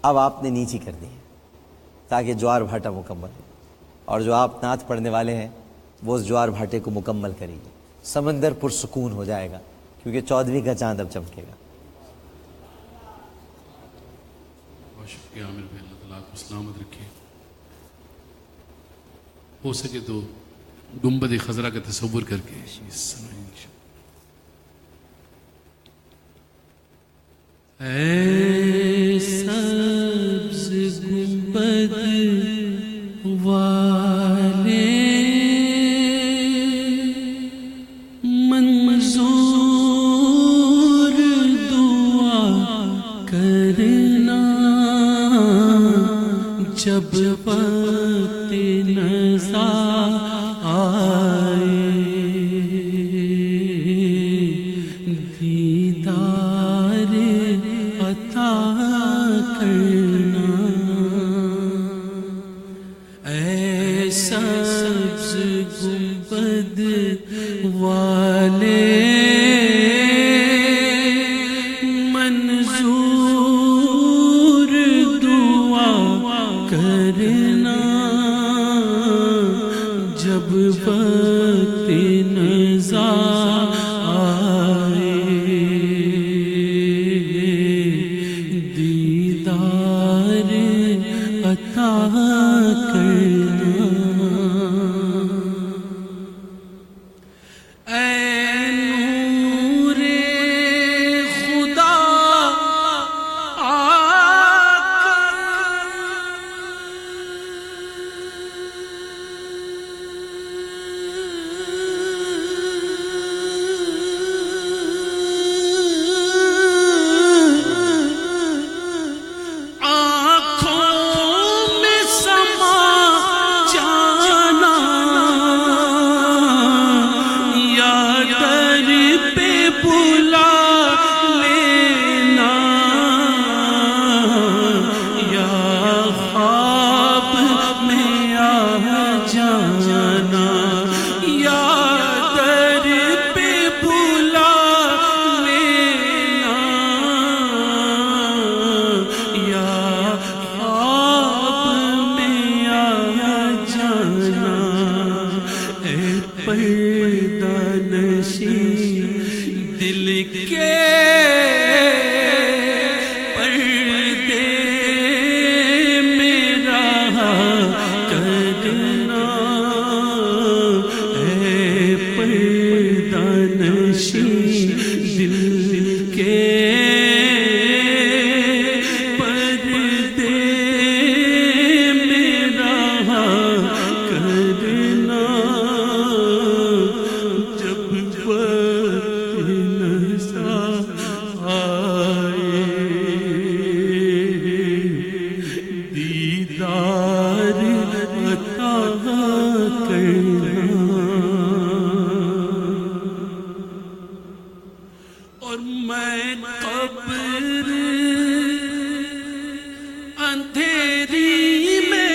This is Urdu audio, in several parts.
اب آپ نے نیچی کر دی ہے تاکہ جوار بھاٹا مکمل ہو، اور جو آپ نعت پڑھنے والے ہیں وہ اس جوار بھاٹے کو مکمل کریں گے. سمندر پرسکون ہو جائے گا کیونکہ 14ویں کا چاند اب چمکے گا. بہت شکریہ عامر بھائی، اللہ تعالیٰ آپ کو سلامت رکھے. ہو سکے تو گنبد خضرا کا تصور کر کے اے سبز گنبد والے منظور دعا کرنا، جب وقت نزا آئے دیدار عطا کرنا. اے سبز گنبد والے منظور دعا کرنا، جب وقت نزا آئے دیدار عطا کرنا. اے نور خدا دل کے پردے میں رہا کرنا. اے پردہ نشین دل کے پردے میں رہا کرنا، جب دیدار عطا کرنا. اور میں قبر اندھیری میں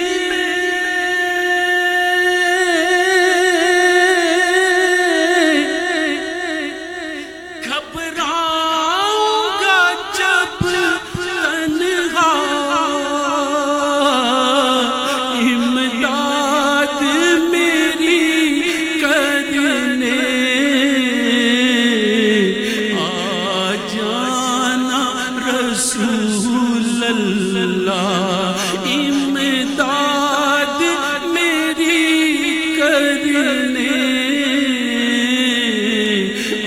رسول اللہ امداد میری کرنے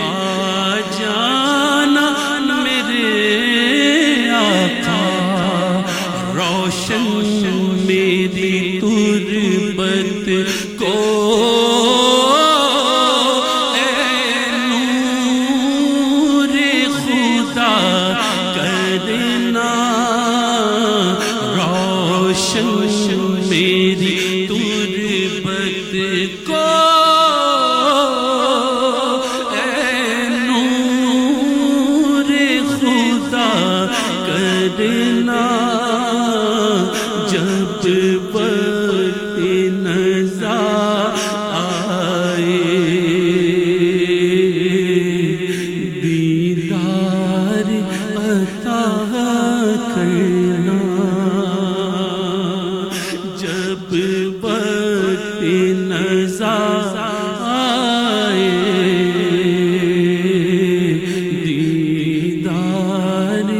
آ جانا میرے آقا، روشن میری تربت کو میری تربت کو اے نور خدا کرنا، جب وقت نزا کرنا جب وقت نزا آئے دیدار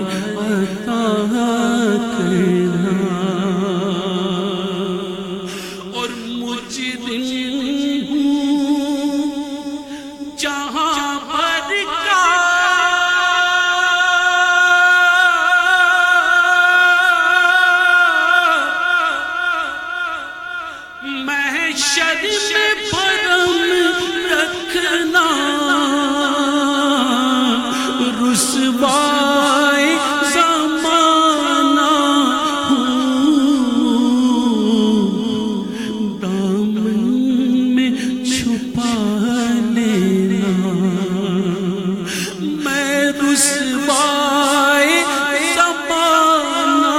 عطا کرنا اور مجرم جہاں پر کا محشر میں بھرم رکھنا رسوائے زمانہ دامن میں چھپا لینا میں رسوائے زمانہ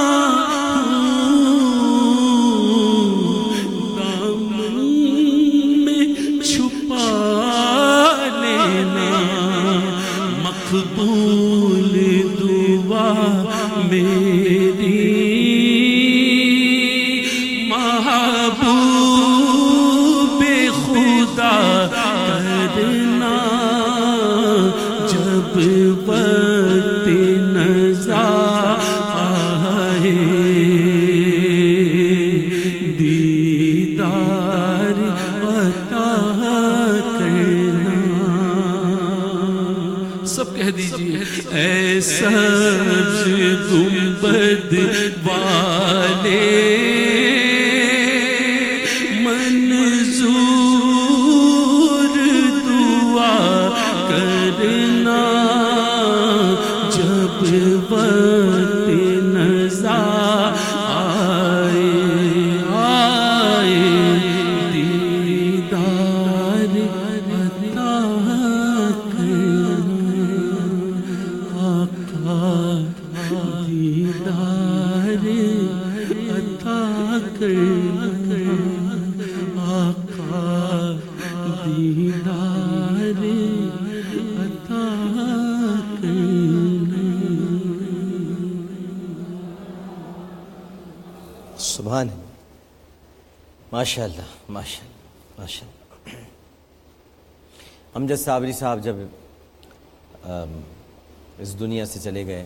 دامن میں چھپا لینا مقبول دعا میری محبوب خدا کرنا جب وقت نزا آئے دیدار عطا کرنا سب کہہ دیجیے اے سبز گنبد والے منظور دعا کرنا جب وقت نزا آئے دیدار عطا دیدار عطا کرنا آقا دیدار عطا کرنا سبحان اللہ ماشاء اللہ ماشاء اللہ ماشاء اللہ امجد صابری صاحب جب اس دنیا سے چلے گئے